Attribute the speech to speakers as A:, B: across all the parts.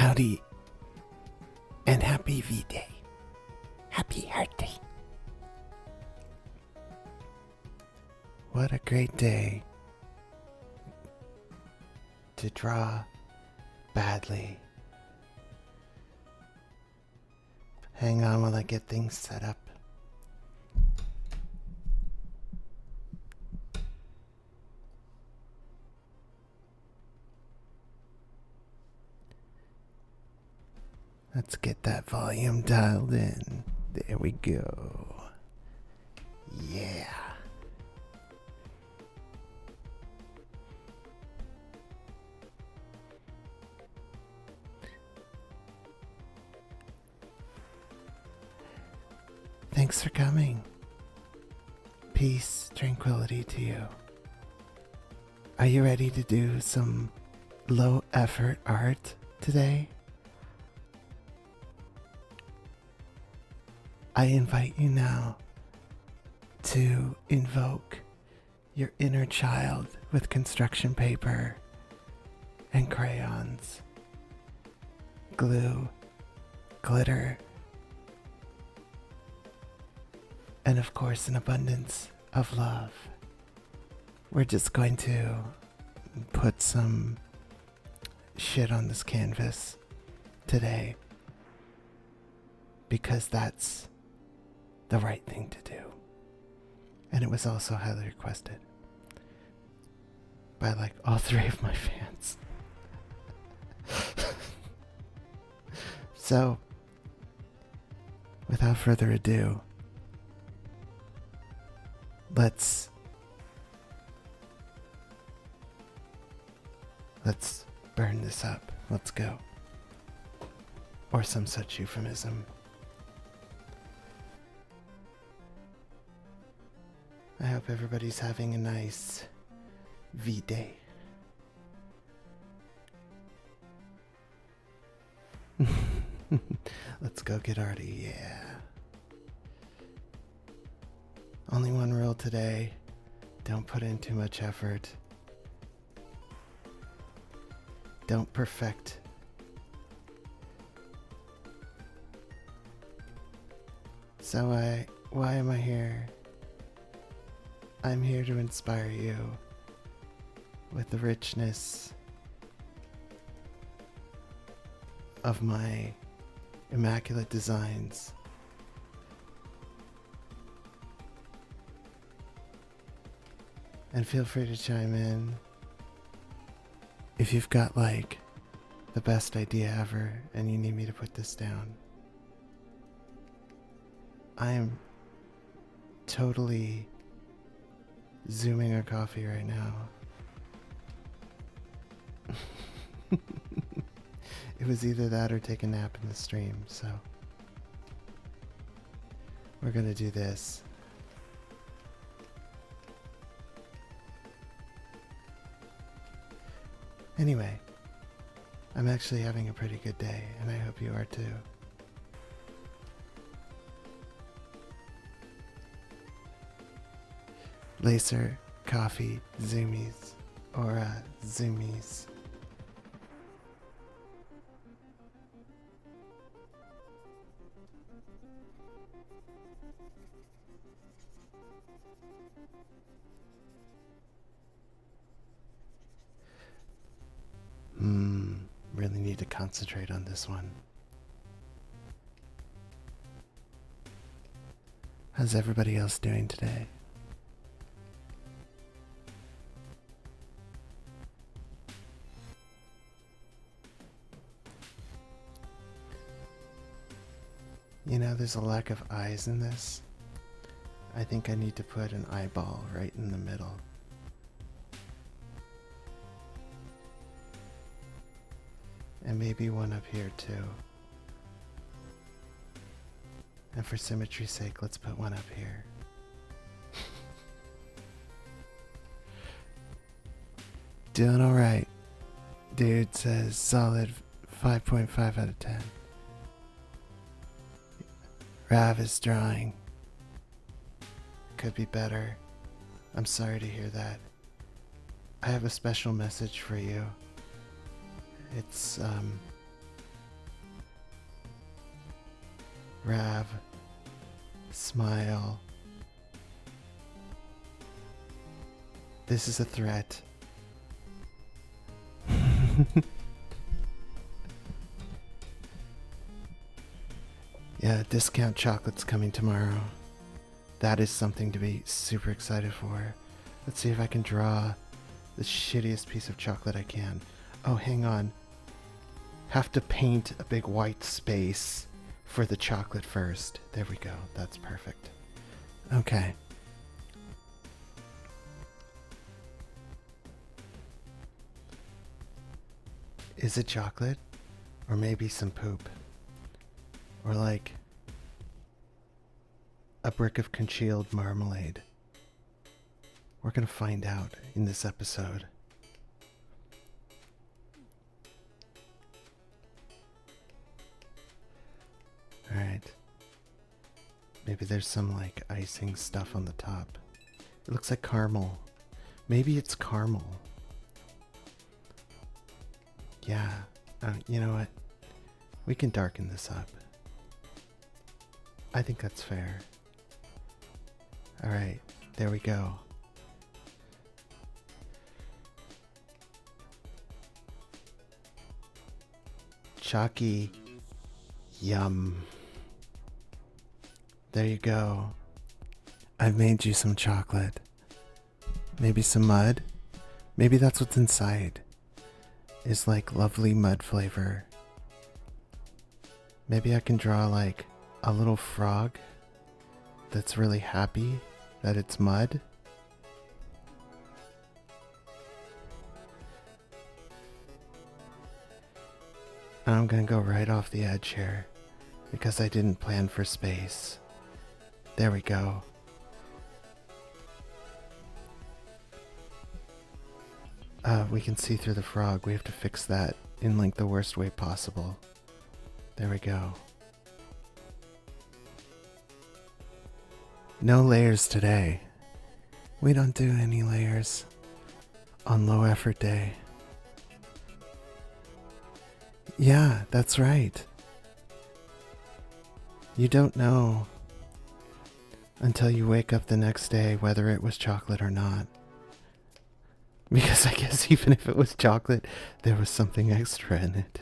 A: Howdy, and happy V-Day. Happy Heart Day. What a great day to draw badly. Hang on while I get things set up. Let's get that volume dialed in. There we go. Yeah. Thanks for coming. Peace, tranquility to you. Are you ready to do some low effort art today? I invite you now to invoke your inner child with construction paper and crayons, glue, glitter, and of course an abundance of love. We're just going to put some shit on this canvas today because that's the right thing to do. And it was also highly requested by like all three of my fans. So, without further ado, let's burn this up. Let's go. Or some such euphemism. I hope everybody's having a nice V-Day. Let's go get arty, yeah. Only one rule today. Don't put in too much effort. Don't perfect. So why am I here? I'm here to inspire you with the richness of my immaculate designs. And feel free to chime in if you've got like the best idea ever and you need me to put this down. I am totally zooming a coffee right now. It was either that or take a nap in the stream, so we're gonna do this. Anyway, I'm actually having a pretty good day, and I hope you are too. Lacer, coffee, zoomies, or zoomies. Really need to concentrate on this one. How's everybody else doing today? You know, there's a lack of eyes in this. I think I need to put an eyeball right in the middle. And maybe one up here too. And for symmetry's sake, let's put one up here. Doing alright. Dude says solid 5.5 out of 10. Rav is drawing. Could be better. I'm sorry to hear that. I have a special message for you. It's Rav, smile. This is a threat. Yeah, discount chocolate's coming tomorrow. That is something to be super excited for. Let's see if I can draw the shittiest piece of chocolate I can. Oh, hang on. Have to paint a big white space for the chocolate first. There we go. That's perfect. Okay. Is it chocolate? Or maybe some poop? Or like a brick of congealed marmalade? We're gonna find out in this episode. Alright. Maybe there's some like icing stuff on the top. It looks like caramel. Maybe it's caramel. Yeah. You know what? We can darken this up. I think that's fair. Alright. There we go. Chalky. Yum. There you go. I've made you some chocolate. Maybe some mud? Maybe that's what's inside. Is like lovely mud flavor. Maybe I can draw like a little frog that's really happy that it's mud. I'm gonna go right off the edge here because I didn't plan for space. There we go. We can see through the frog. We have to fix that in like the worst way possible. There we go. No layers today. We don't do any layers on low effort day. Yeah, that's right. You don't know until you wake up the next day whether it was chocolate or not. Because I guess even if it was chocolate, there was something extra in it.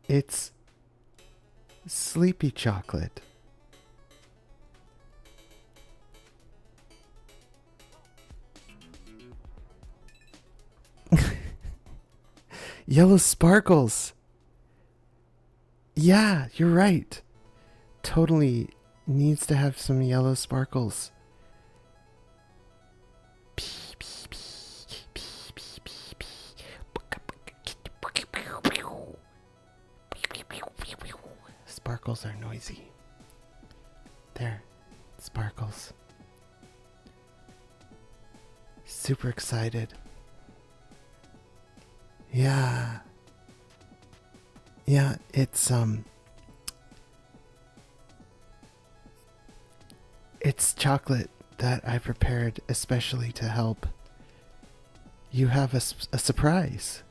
A: It's sleepy chocolate. Yellow sparkles. Yeah, you're right. Totally needs to have some yellow sparkles. Sparkles are noisy. There, sparkles. Super excited. Yeah. Yeah, it's chocolate that I prepared especially to help you have a surprise.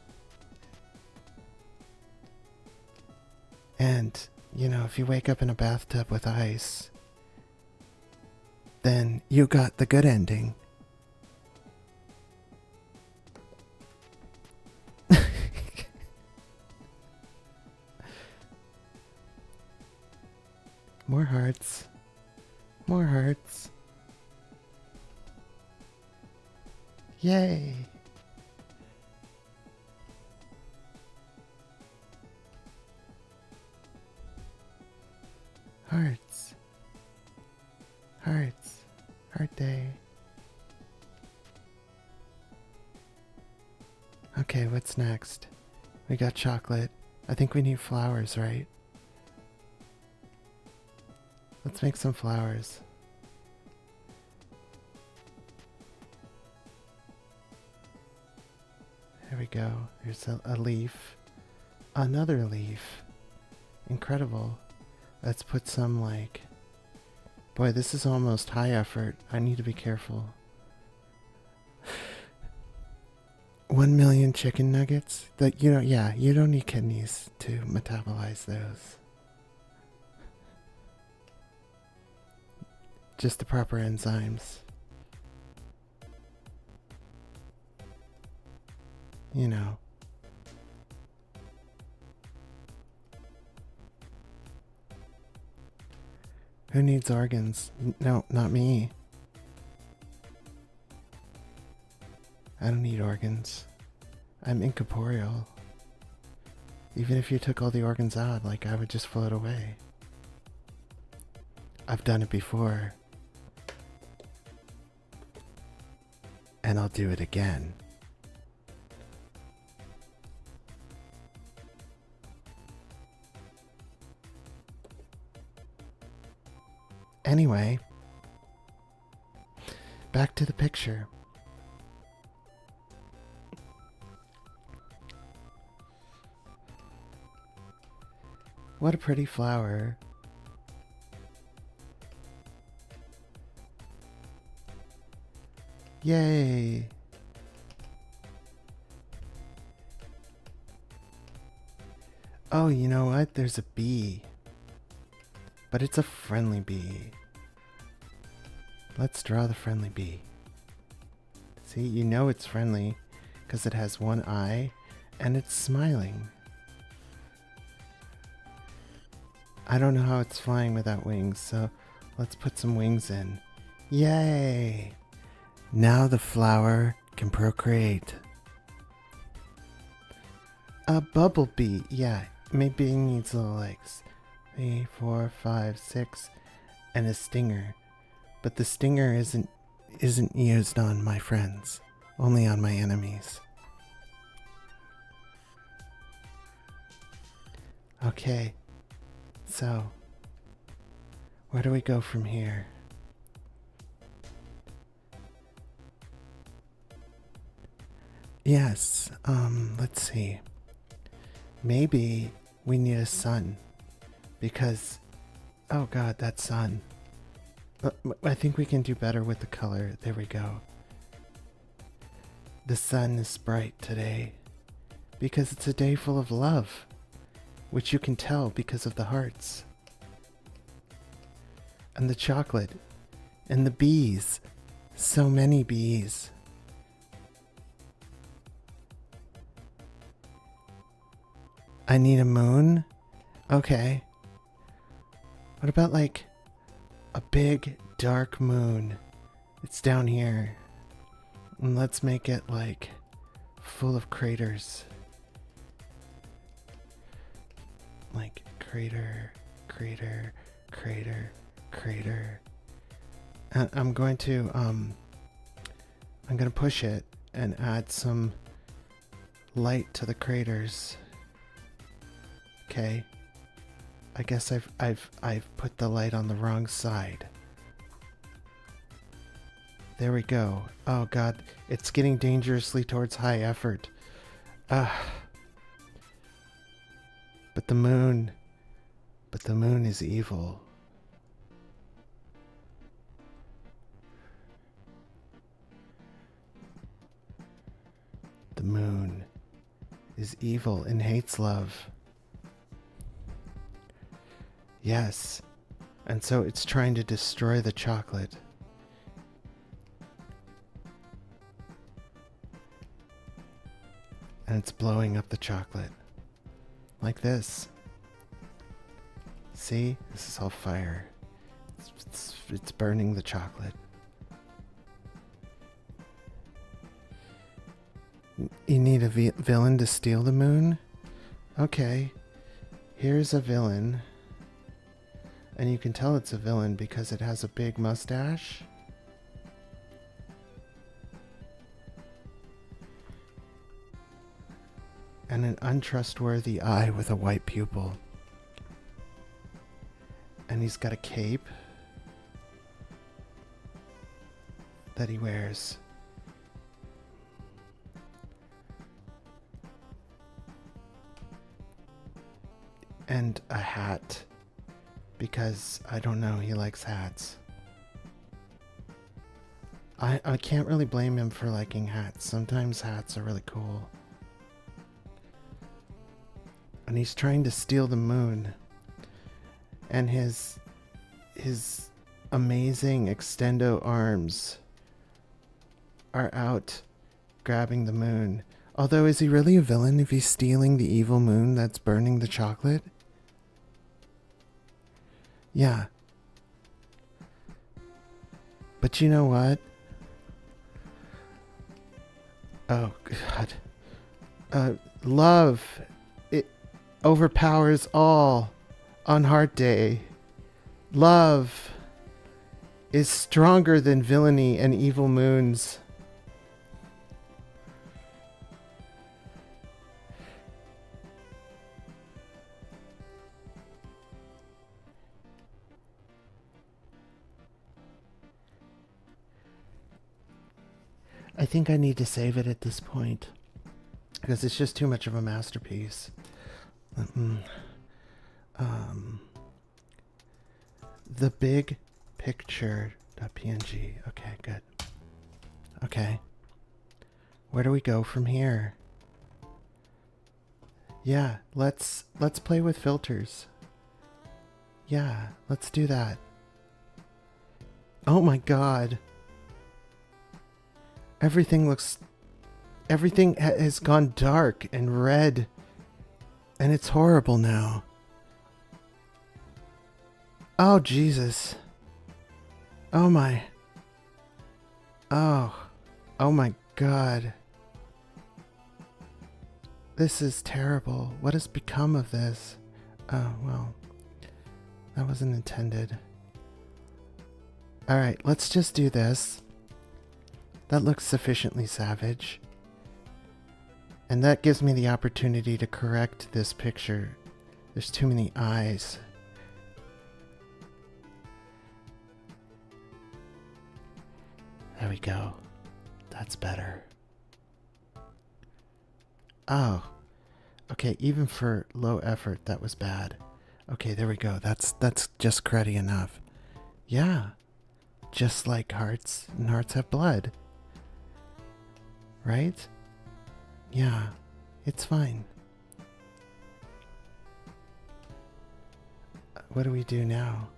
A: And, you know, if you wake up in a bathtub with ice, then you got the good ending. More hearts. More hearts. Yay. Hearts. Hearts. Heart day. Okay, what's next? We got chocolate. I think we need flowers, right? Let's make some flowers. There we go. Here's a leaf. Another leaf. Incredible. Let's put some like... Boy, this is almost high effort. I need to be careful. 1 million chicken nuggets? That you know, yeah, you don't need kidneys to metabolize those. Just the proper enzymes. You know. Who needs organs? No, not me. I don't need organs. I'm incorporeal. Even if you took all the organs out, like, I would just float away. I've done it before. And I'll do it again. Anyway, back to the picture. What a pretty flower. Yay! Oh, you know what? There's a bee. But it's a friendly bee. Let's draw the friendly bee. See, you know it's friendly because it has one eye and it's smiling. I don't know how it's flying without wings, so let's put some wings in. Yay! Now the flower can procreate. A bumblebee, yeah, maybe it needs little legs. 3, 4, 5, 6, and a stinger. But the stinger isn't used on my friends, only on my enemies. Okay, so where do we go from here? Yes, let's see. Maybe we need a sun because, oh god, that sun. I think we can do better with the color. There we go. The sun is bright today because it's a day full of love, which you can tell because of the hearts and the chocolate and the bees. So many bees. I need a moon? Okay. What about like a big dark moon? It's down here. And let's make it like full of craters. Like crater, crater, crater, crater. And I'm going to push it and add some light to the craters. Okay. I guess I've put the light on the wrong side. There we go. Oh god, it's getting dangerously towards high effort. But the moon is evil. The moon is evil and hates love. Yes, and so it's trying to destroy the chocolate. And it's blowing up the chocolate. Like this. See? This is all fire. It's burning the chocolate. You need a villain to steal the moon? Okay. Here's a villain. And you can tell it's a villain because it has a big mustache. And an untrustworthy eye with a white pupil. And he's got a cape that he wears. And a hat. Because, I don't know, he likes hats. I can't really blame him for liking hats. Sometimes hats are really cool. And he's trying to steal the moon. And his amazing extendo arms are out grabbing the moon. Although, is he really a villain if he's stealing the evil moon that's burning the chocolate? Yeah. But you know what? Oh, God. Love. It overpowers all on Heart Day. Love is stronger than villainy and evil moons. I think I need to save it at this point because it's just too much of a masterpiece. The big picture.png. Okay, good. Okay. Where do we go from here? Yeah, let's play with filters. Yeah, let's do that. Oh my god. Everything has gone dark and red. And it's horrible now. Oh, Jesus. Oh my. Oh. Oh my god. This is terrible. What has become of this? Oh, well. That wasn't intended. Alright, let's just do this. That looks sufficiently savage. And that gives me the opportunity to correct this picture. There's too many eyes. There we go. That's better. Oh. Okay, even for low effort, that was bad. Okay, there we go. That's just cruddy enough. Yeah. Just like hearts, and hearts have blood. Right? Yeah, it's fine. What do we do now?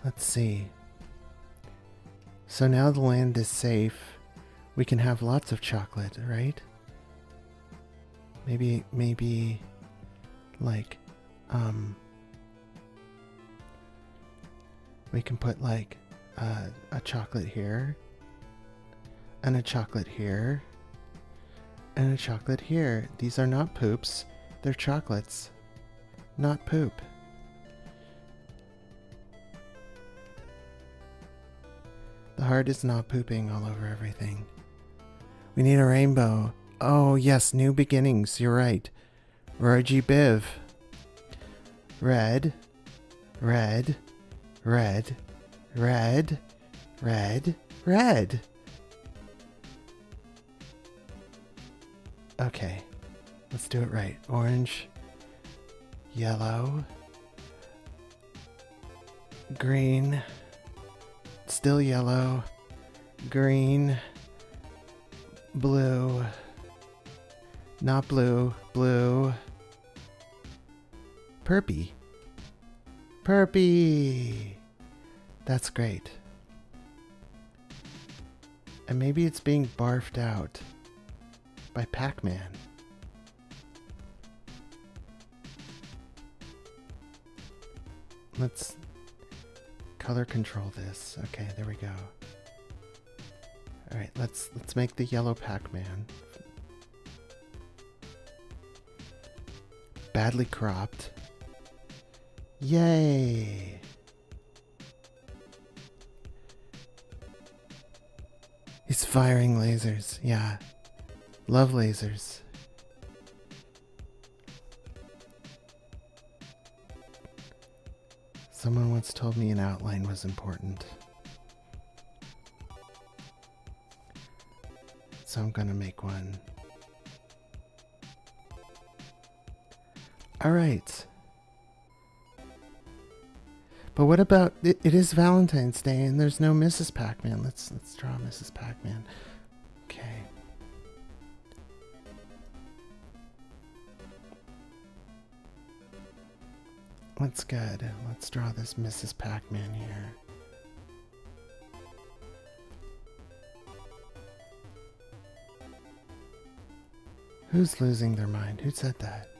A: Let's see. So now the land is safe. We can have lots of chocolate, right? Maybe like, we can put like a chocolate here, and a chocolate here, and a chocolate here. These are not poops, they're chocolates, not poop. The heart is not pooping all over everything. We need a rainbow. Oh yes, new beginnings, you're right. Roji Biv. Red, red, red, red, red, red. Okay, let's do it right. Orange, yellow, green, still yellow, green, blue, not blue, blue, purpy, purpy. That's great. And maybe it's being barfed out by Pac-Man. Let's color control this. Okay, there we go. All right, let's make the yellow Pac-Man. Badly cropped. Yay! He's firing lasers. Yeah. Love lasers. Someone once told me an outline was important. So I'm gonna make one. Alright. But what about it is Valentine's Day and there's no Mrs. Pac-Man. Let's draw Mrs. Pac-Man. Okay. That's good. Let's draw this Mrs. Pac-Man here. Who's losing their mind? Who said that?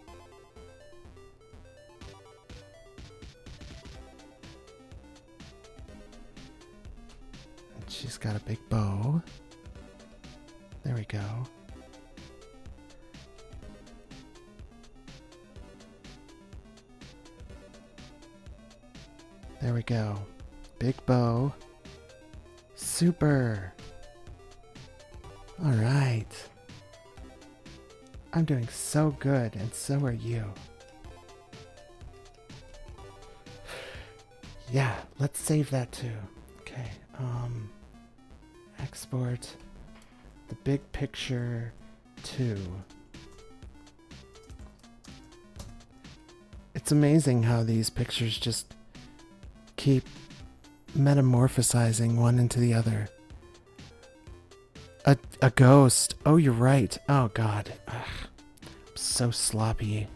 A: And she's got a big bow. There we go. There we go. Big bow. Super. All right. I'm doing so good, and so are you. Yeah, let's save that too. Okay, export the big picture to. It's amazing how these pictures just keep metamorphosizing one into the other. A ghost. Oh, you're right. Oh, God. Ugh. I'm so sloppy.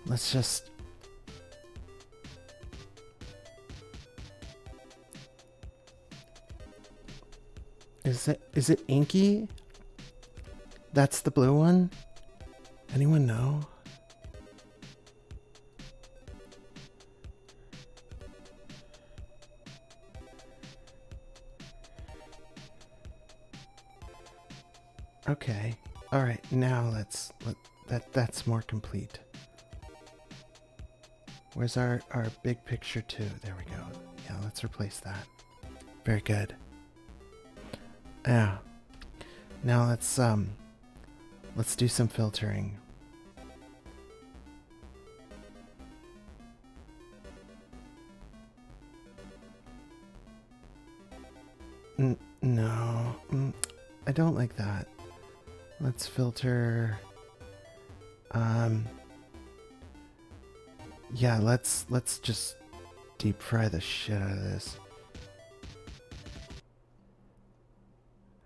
A: Let's just... Is it inky? That's the blue one? Anyone know? Okay. All right. Now that's more complete. Where's our big picture too? There we go. Yeah, let's replace that. Very good. Yeah. Now let's do some filtering. No. I don't like that. Let's filter. Yeah, let's just deep fry the shit out of this.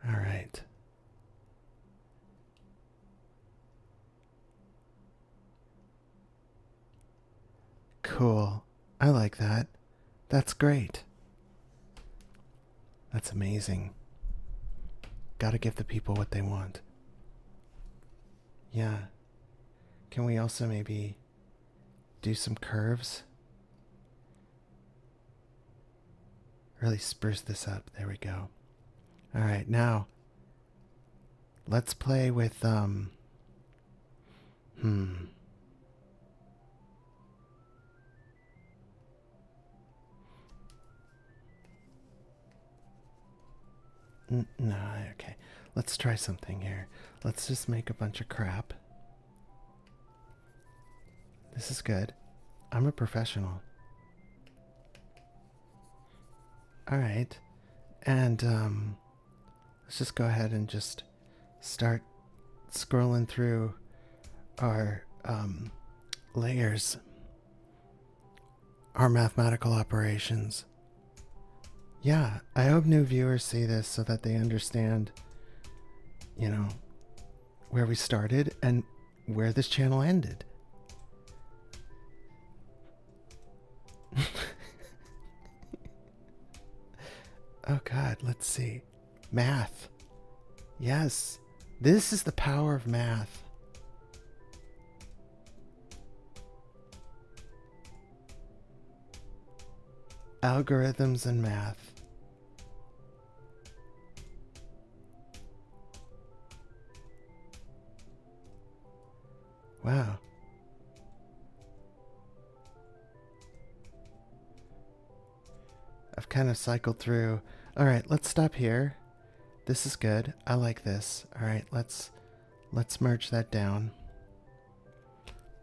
A: All right. Cool. I like that. That's great. That's amazing. Gotta give the people what they want. Yeah. Can we also maybe do some curves? Really spruce this up. There we go. All right, now let's play with no, okay. Let's try something here. Let's just make a bunch of crap. This is good. I'm a professional. All right. And let's just go ahead and just start scrolling through our layers, our mathematical operations. Yeah, I hope new viewers see this so that they understand, you know, where we started and where this channel ended. Oh God, let's see. Math. Yes, this is the power of math. Algorithms and math. Wow. I've kind of cycled through. All right, let's stop here. This is good. I like this. All right, let's merge that down.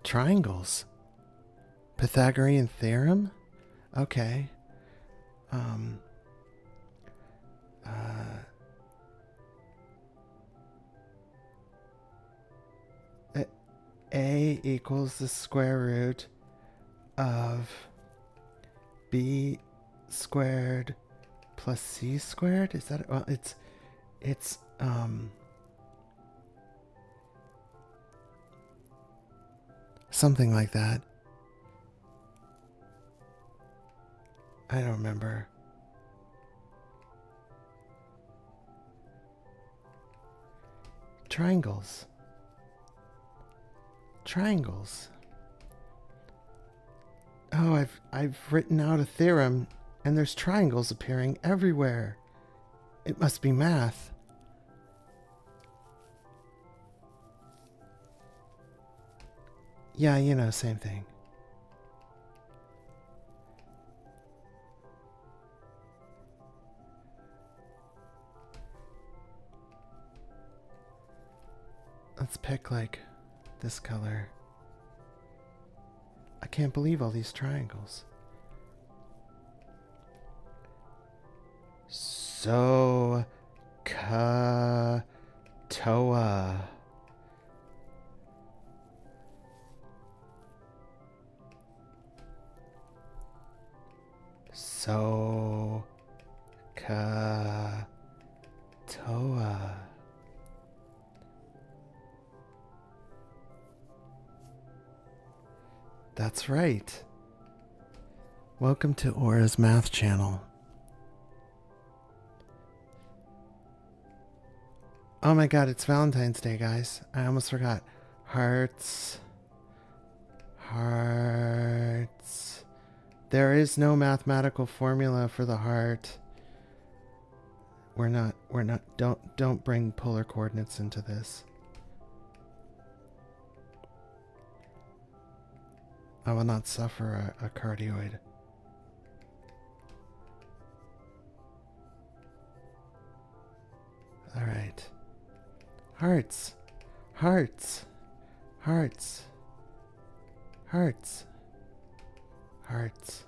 A: Triangles. Pythagorean theorem? Okay. A equals the square root of B squared plus C squared? Is that, well, it's something like that. I don't remember. Triangles. Triangles. Oh, I've written out a theorem and there's triangles appearing everywhere. It must be math. Yeah, you know, same thing. Let's pick like this color. I can't believe all these triangles. So Toa. So Toa. That's right. Welcome to Aura's Math Channel. Oh my god, it's Valentine's Day, guys. I almost forgot. Hearts. Hearts. There is no mathematical formula for the heart. Don't bring polar coordinates into this. I will not suffer a cardioid. Alright. Hearts. Hearts. Hearts. Hearts. Hearts.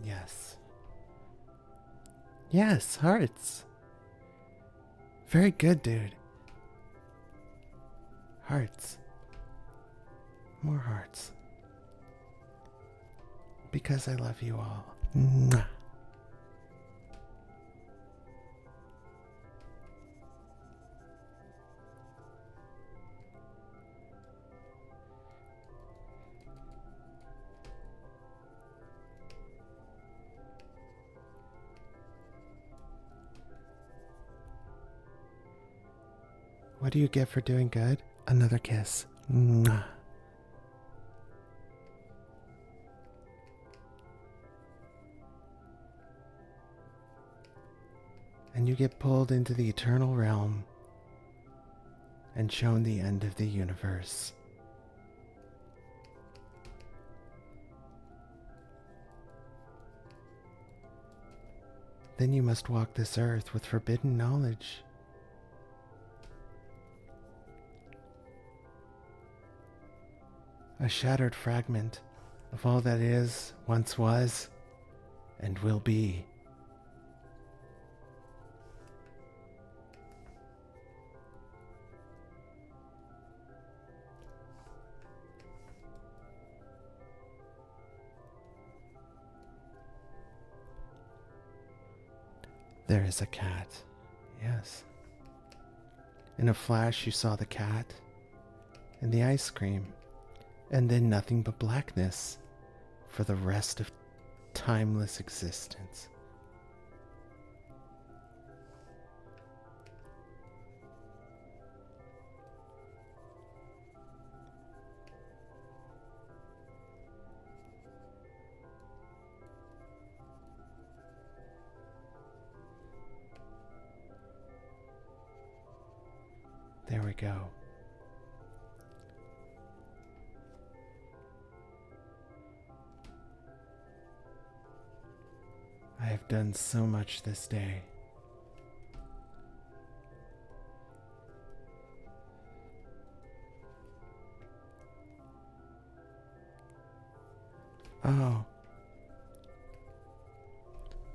A: Yes. Yes, hearts. Very good, dude. Hearts. More hearts. Because I love you all. Mwah. What do you get for doing good? Another kiss. Mwah. And you get pulled into the eternal realm and shown the end of the universe. Then you must walk this earth with forbidden knowledge. A shattered fragment of all that is, once was, and will be. There is a cat. Yes. In a flash you saw the cat and the ice cream, and then nothing but blackness for the rest of timeless existence. There we go. I have done so much this day. Oh.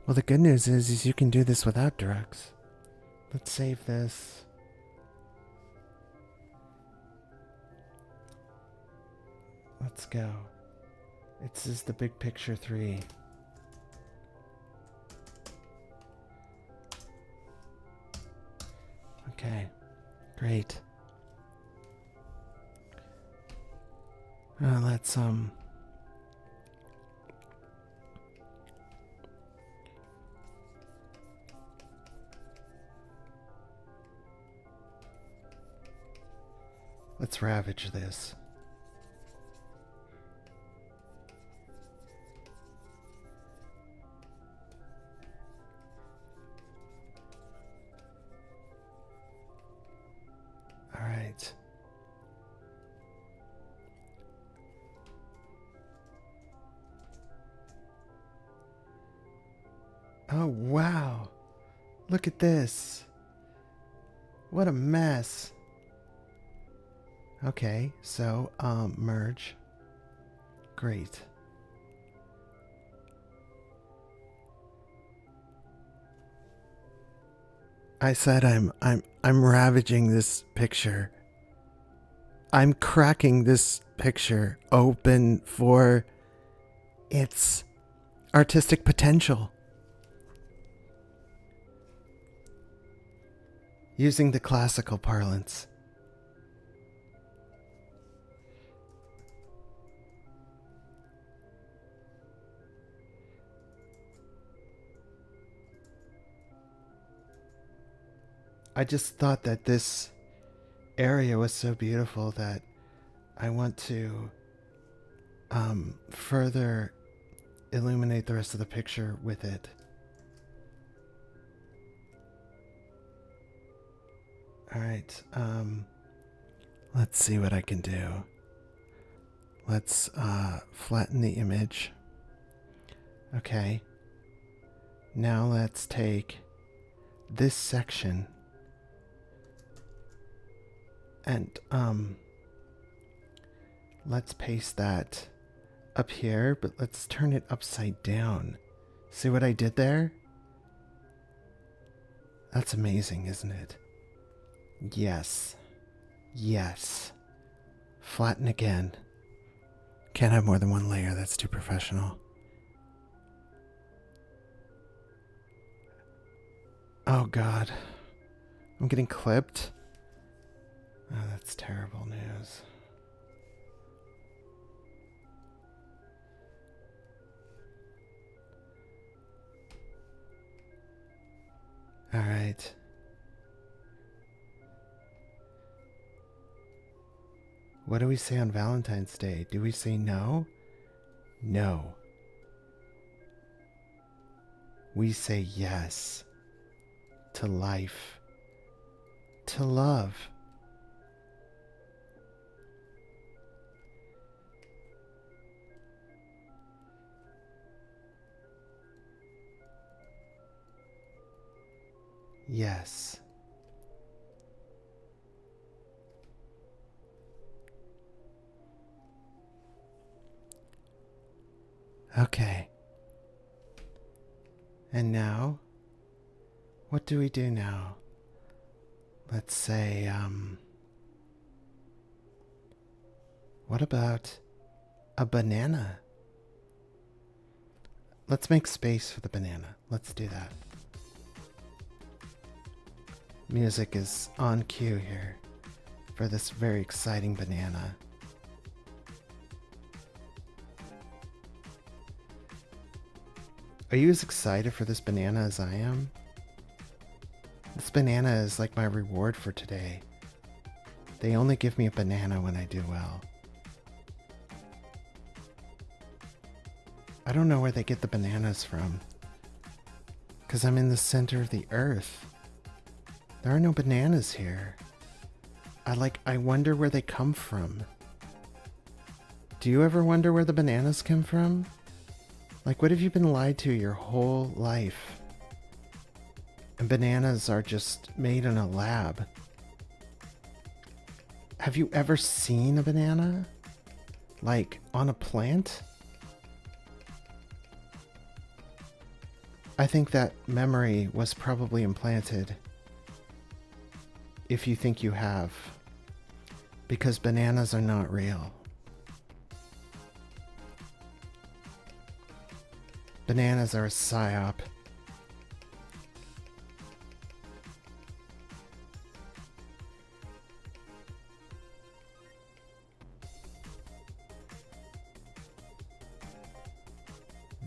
A: Well, the good news is you can do this without drugs. Let's save this. let's go. This is the big picture 3. Okay, great. Let's let's ravage this. All right. Oh, wow. Look at this. What a mess. Okay, so, merge. Great. I said I'm ravaging this picture. I'm cracking this picture open for its artistic potential. Using the classical parlance. I just thought that this area was so beautiful that I want to further illuminate the rest of the picture with it. Alright, let's see what I can do. Let's flatten the image. Okay. Now let's take this section and let's paste that up here, but let's turn it upside down. See what I did there? That's amazing, isn't it? Yes. Yes. Flatten again. Can't have more than one layer, that's too professional. Oh god. I'm getting clipped. Oh, that's terrible news. All right. What do we say on Valentine's Day? Do we say no? No. We say yes to life, to love. Yes. Okay. And now, what do we do now? Let's say, what about a banana? Let's make space for the banana. Let's do that. Music is on cue here for this very exciting banana. Are you as excited for this banana as I am? This banana is like my reward for today. They only give me a banana when I do well. I don't know where they get the bananas from, 'cause I'm in the center of the earth. There are no bananas here. I wonder where they come from. Do you ever wonder where the bananas come from? Like, what have you been lied to your whole life? And bananas are just made in a lab. Have you ever seen a banana? Like, on a plant? I think that memory was probably implanted. If you think you have. Because bananas are not real. Bananas are a psyop.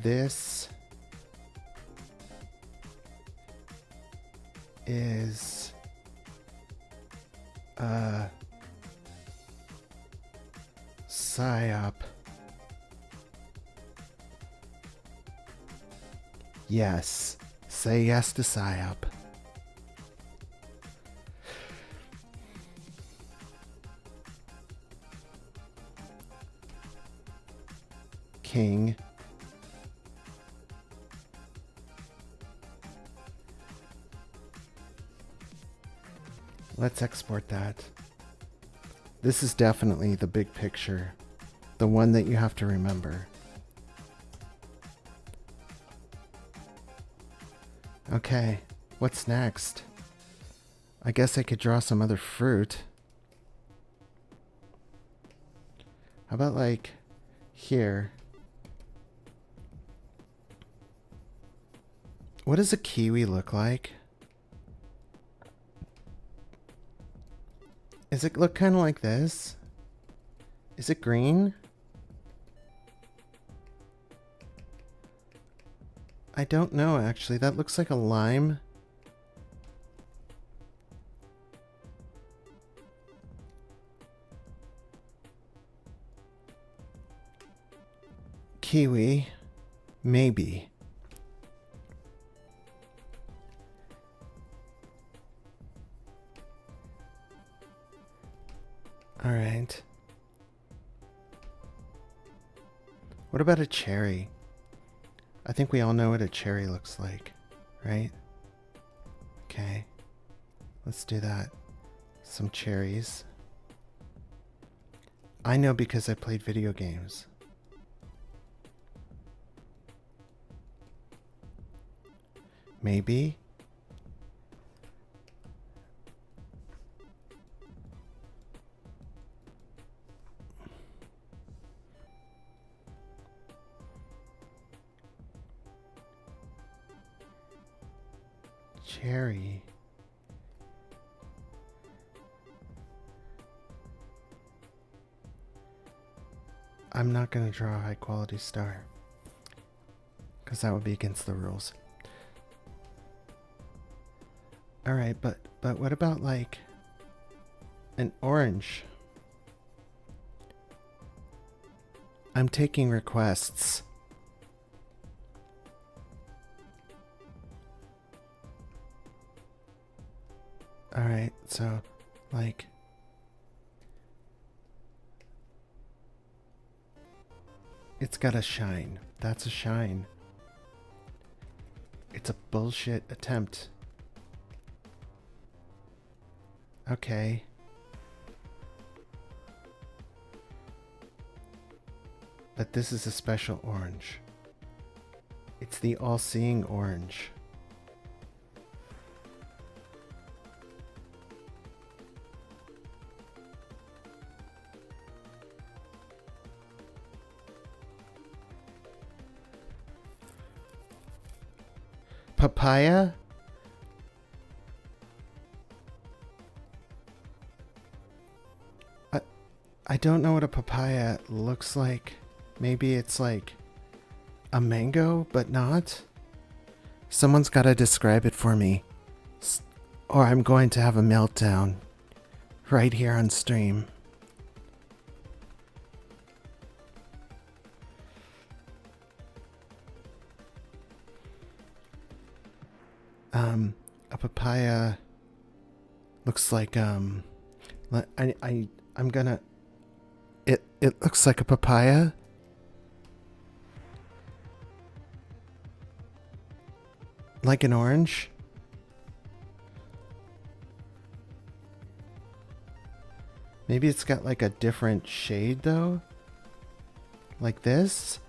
A: This is a psyop. Yes. Say yes to psyop. King. Let's export that. This is definitely the big picture. The one that you have to remember. Okay, what's next? I guess I could draw some other fruit. How about like here? What does a kiwi look like? Does it look kind of like this? Is it green? I don't know, actually. That looks like a lime. Kiwi. Maybe. All right. What about a cherry? I think we all know what a cherry looks like, right? Okay. Let's do that. Some cherries. I know because I played video games. Maybe. Cherry. I'm not going to draw a high quality star because that would be against the rules. All right, but what about like an orange? I'm taking requests. All right, so like it's got a shine. That's a shine. It's a bullshit attempt. Okay. But this is a special orange. It's the all-seeing orange. Papaya? I don't know what a papaya looks like. Maybe it's like a mango, but not. Someone's got to describe it for me, or I'm going to have a meltdown right here on stream. A papaya looks like I'm gonna. It looks like a papaya. Like an orange. Maybe it's got like a different shade though. Like this.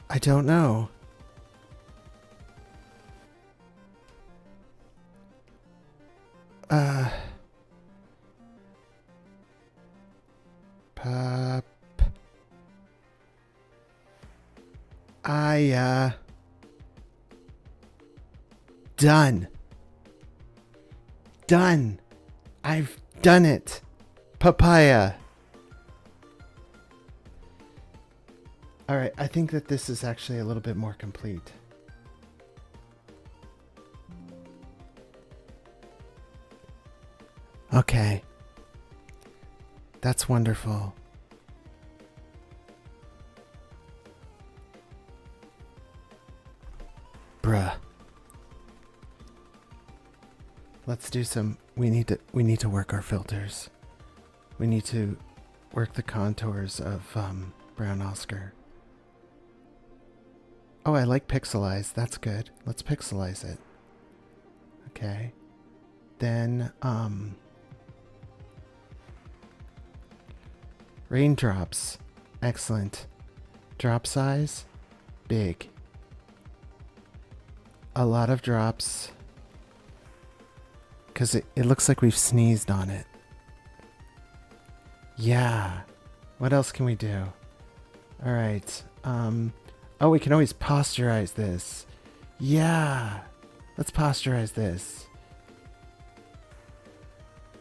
A: I don't know. Done. Done. I've done it. Papaya. All right, I think that this is actually a little bit more complete. Okay. That's wonderful. Bruh. Let's do some we need to work our filters. We need to work the contours of Brown Oscar. Oh, I like pixelize. That's good. Let's pixelize it. Okay. Then raindrops. Excellent. Drop size big. A lot of drops. Because it looks like we've sneezed on it. Yeah. What else can we do? Alright. Oh, we can always posterize this. Yeah. Let's posterize this.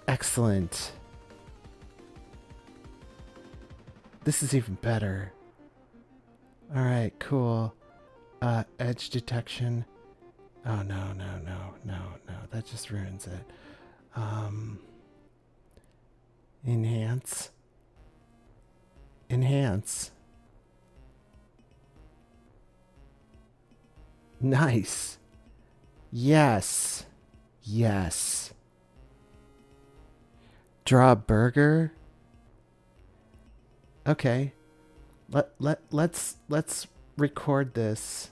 A: Excellent. This is even better. Alright, cool. Edge detection. Oh, no. That just ruins it. Enhance. Enhance. Nice. Yes. Yes. Draw a burger. Okay. Let's record this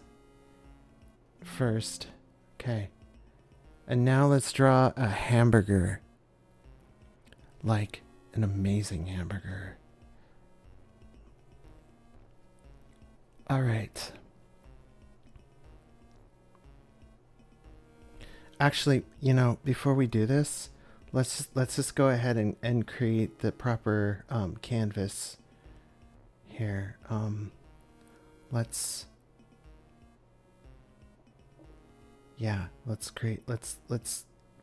A: first. Okay. And now let's draw a hamburger. Like an amazing hamburger. All right. Actually, you know, before we do this, let's just go ahead and create the proper canvas here. Let's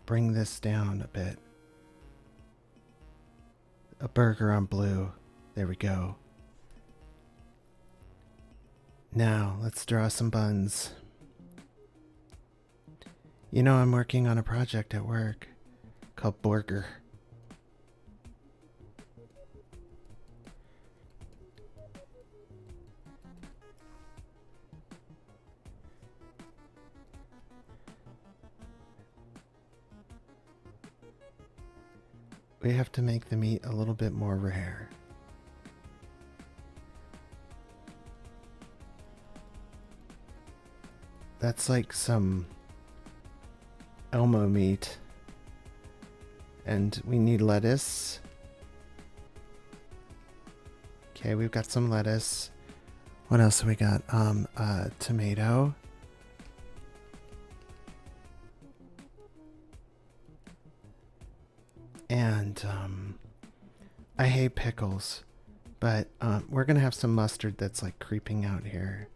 A: bring this down a bit. A burger on blue. There we go. Now, let's draw some buns. You know, I'm working on a project at work called Burger. We have to make the meat a little bit more rare. That's like some Elmo meat. And we need lettuce. Okay, we've got some lettuce. What else have we got? Tomato. And I hate pickles, but we're gonna have some mustard that's like creeping out here.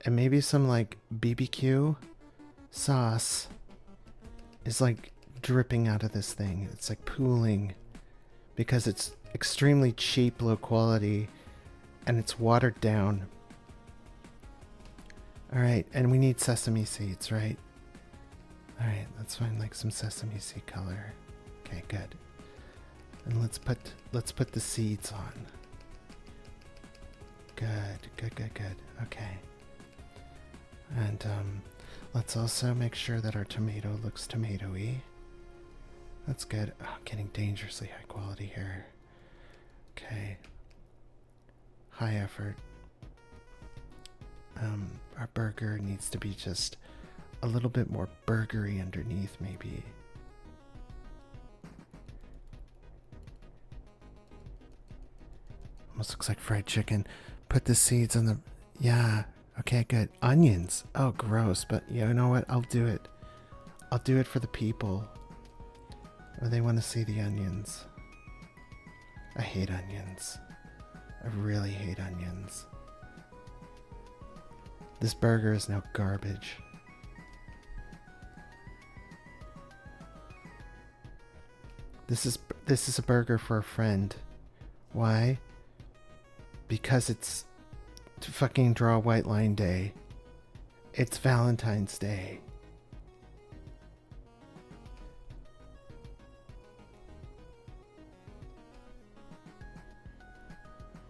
A: And maybe some like BBQ sauce is like dripping out of this thing. It's like pooling because it's extremely cheap, low quality, and it's watered down. All right, and we need sesame seeds, right? All right, let's find like some sesame seed color. Okay, good. And let's put the seeds on. Good. Okay. And let's also make sure that our tomato looks tomatoey. That's good. Oh, I'm getting dangerously high quality here. Okay. High effort. Our burger needs to be just a little bit more burgery underneath, maybe. Almost looks like fried chicken. Put the seeds on the... Yeah. Okay, good. Onions. Oh, gross. But you know what? I'll do it. I'll do it for the people. Or they want to see the onions. I hate onions. I really hate onions. This burger is now garbage. This is a burger for a friend. Why? Because it's fucking Draw White Line Day. It's Valentine's Day.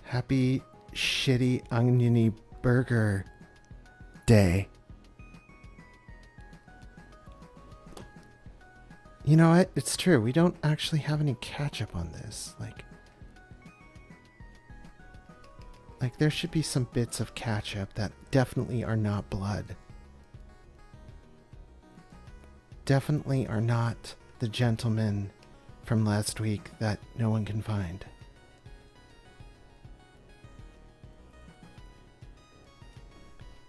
A: Happy shitty oniony burger day. You know what? It's true. We don't actually have any ketchup on this. Like there should be some bits of ketchup that definitely are not blood. Definitely are not the gentleman from last week that no one can find.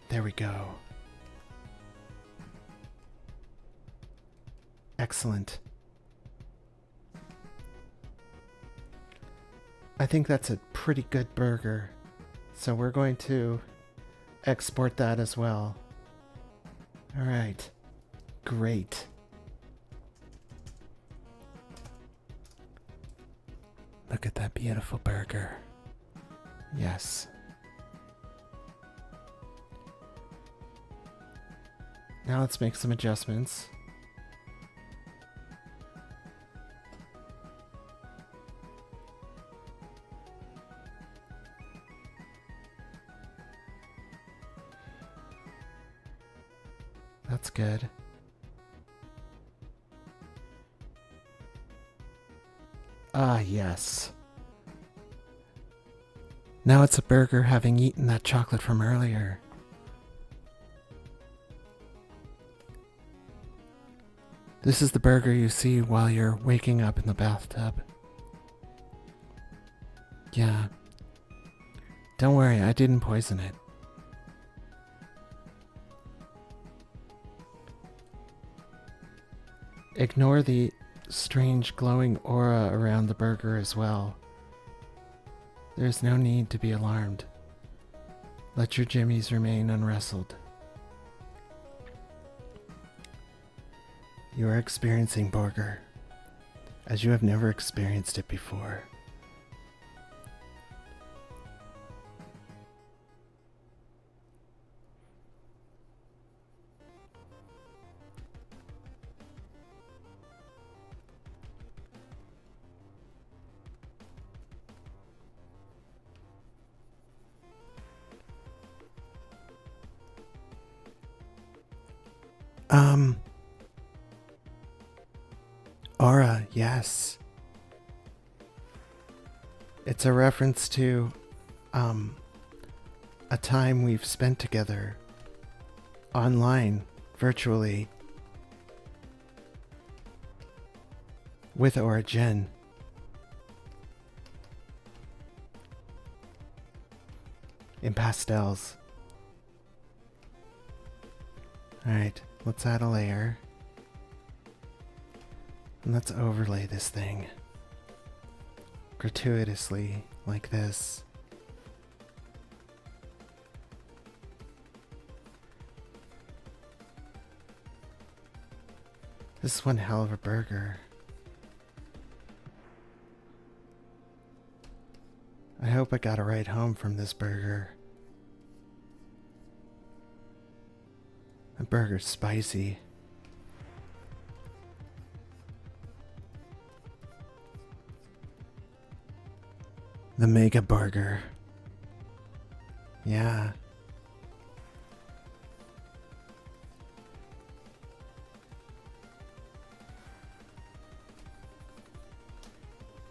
A: There we go. Excellent. I think that's a pretty good burger. So we're going to export that as well. All right. Great. Look at that beautiful burger. Yes. Now let's make some adjustments. That's good. Ah, yes. Now it's a burger having eaten that chocolate from earlier. This is the burger you see while you're waking up in the bathtub. Yeah. Don't worry, I didn't poison it. Ignore the strange glowing aura around the burger as well. There's no need to be alarmed. Let your jimmies remain unwrestled. You are experiencing burger as you have never experienced it before. Aura, yes. It's a reference to a time we've spent together online, virtually, with Origin. In pastels. Alright, let's add a layer. And let's overlay this thing gratuitously like this. This is one hell of a burger. I hope I got a ride home from this burger. That burger's spicy. The Mega Burger. Yeah.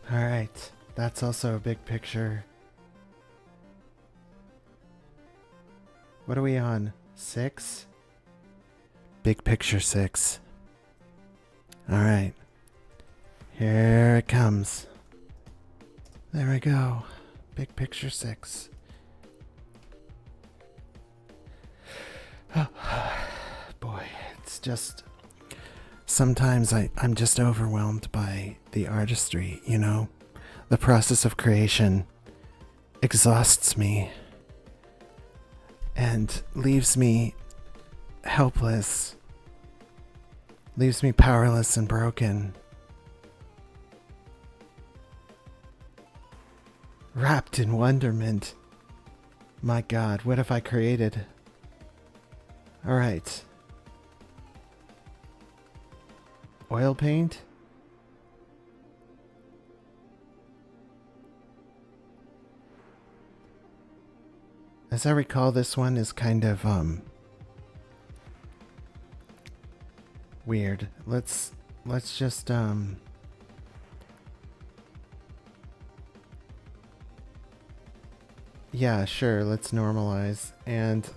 A: Alright, that's also a big picture. What are we on? 6? Big picture 6. Alright. Here it comes. There we go. Big picture 6. Oh, boy, it's just... Sometimes I'm just overwhelmed by the artistry, you know? The process of creation exhausts me. and leaves me helpless, leaves me powerless and broken, wrapped in wonderment. My God, what have I created? All right. Oil paint? As I recall, this one is kind of weird. Let's just yeah, sure, let's normalize and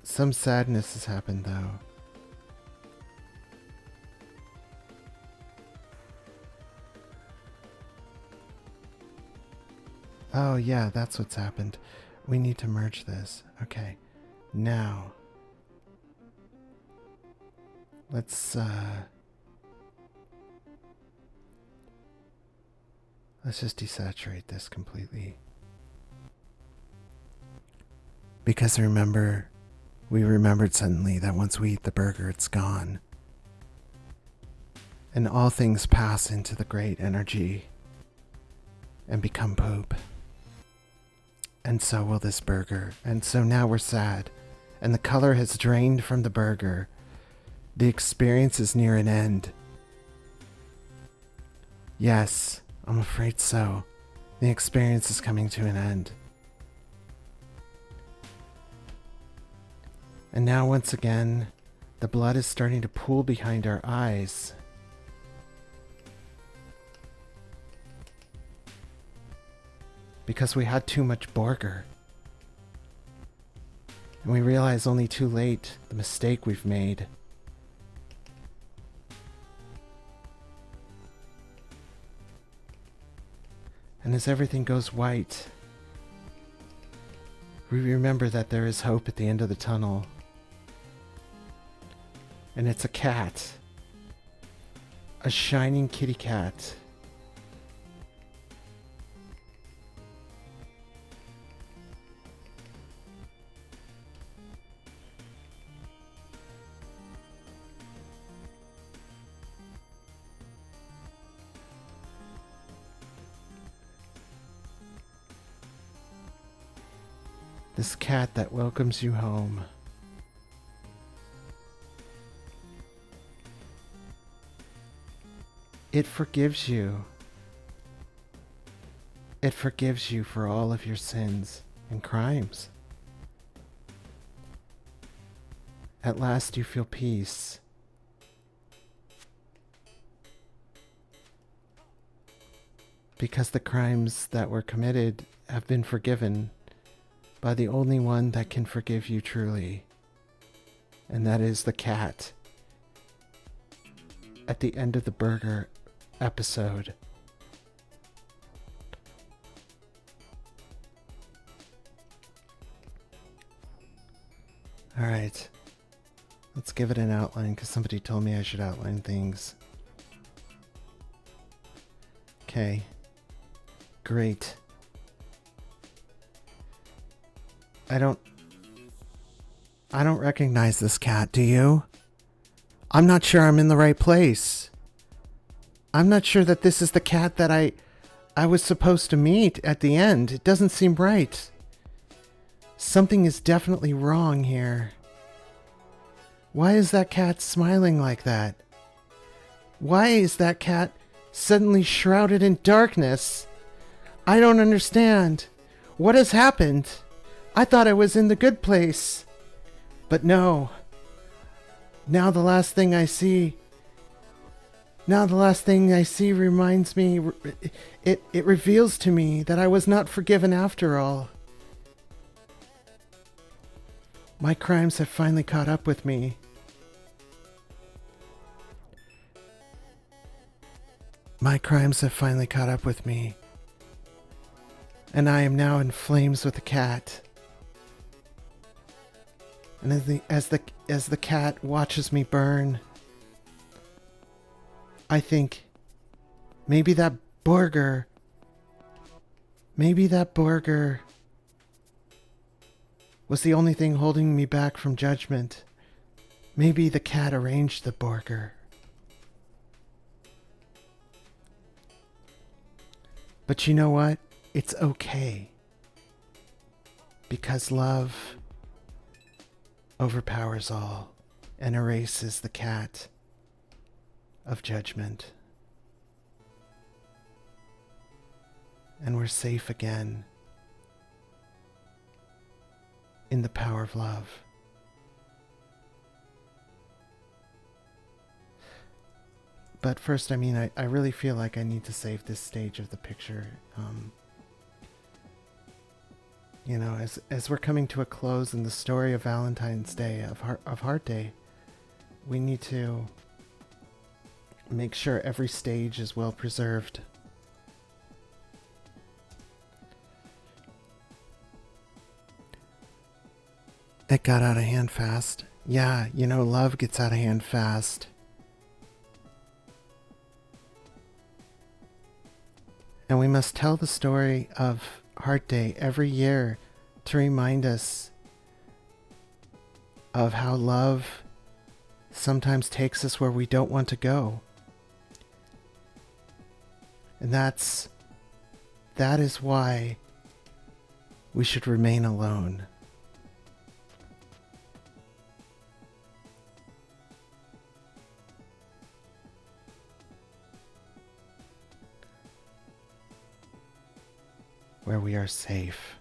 A: some sadness has happened though. Oh yeah, that's what's happened. We need to merge this. Okay. Now let's just desaturate this completely. Because we remembered suddenly that once we eat the burger, it's gone. And all things pass into the great energy and become poop. And so will this burger. And so now we're sad. And the color has drained from the burger. The experience is near an end. Yes, I'm afraid so. The experience is coming to an end. And now once again, the blood is starting to pool behind our eyes. Because we had too much burger. And we realize only too late the mistake we've made. And as everything goes white, we remember that there is hope at the end of the tunnel. And it's a cat. A shining kitty cat. This cat that welcomes you home. It forgives you. It forgives you for all of your sins and crimes. At last you feel peace. Because the crimes that were committed have been forgiven by the only one that can forgive you truly. And that is the cat. At the end of the burger episode. Alright. Let's give it an outline because somebody told me I should outline things. Okay. Great. I don't recognize this cat, do you? I'm not sure I'm in the right place. I'm not sure that this is the cat that I was supposed to meet at the end. It doesn't seem right. Something is definitely wrong here. Why is that cat smiling like that? Why is that cat suddenly shrouded in darkness? I don't understand. What has happened? I thought I was in the good place. But no. Now the last thing I see reminds me, it reveals to me that I was not forgiven after all. My crimes have finally caught up with me. My crimes have finally caught up with me. And I am now in flames with the cat. And as the cat watches me burn, I think Maybe that burger. Maybe that burger was the only thing holding me back from judgment. Maybe the cat arranged the burger. But you know what? It's okay. Because love overpowers all and erases the cat of judgment. And we're safe again in the power of love. But first, I really feel like I need to save this stage of the picture. As we're coming to a close in the story of Valentine's Day, of Heart Day, we need to make sure every stage is well preserved. It got out of hand fast. Yeah, love gets out of hand fast. And we must tell the story of Heart Day every year to remind us of how love sometimes takes us where we don't want to go. And that is why we should remain alone. Where we are safe.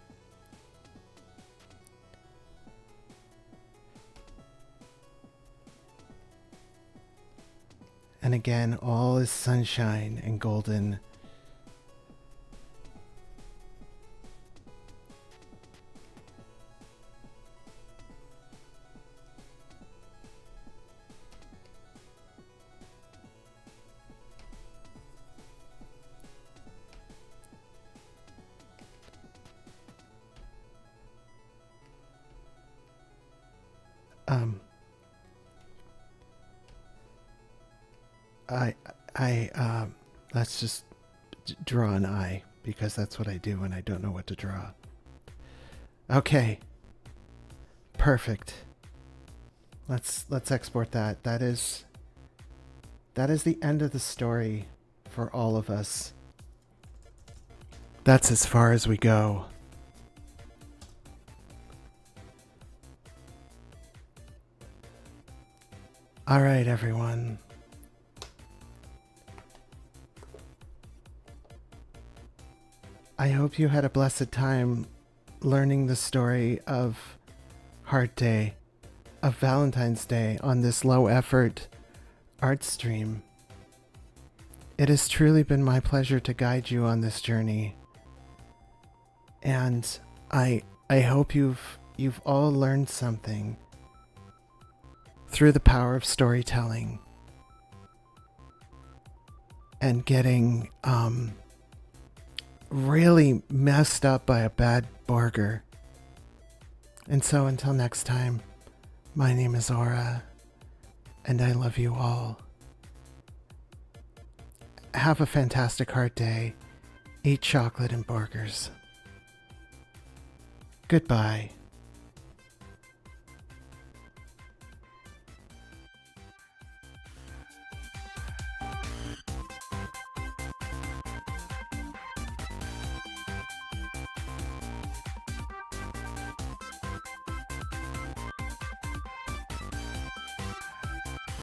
A: And again, all is sunshine and golden. Let's just draw an eye, because that's what I do when I don't know what to draw. Okay. Perfect. Let's export that. That is the end of the story for all of us. That's as far as we go. All right, everyone. I hope you had a blessed time learning the story of Heart Day, of Valentine's Day on this low effort art stream. It has truly been my pleasure to guide you on this journey. And I hope you've all learned something through the power of storytelling and getting really messed up by a bad burger. And so until next time, my name is Aura, and I love you all. Have a fantastic Heart Day. Eat chocolate and burgers. Goodbye.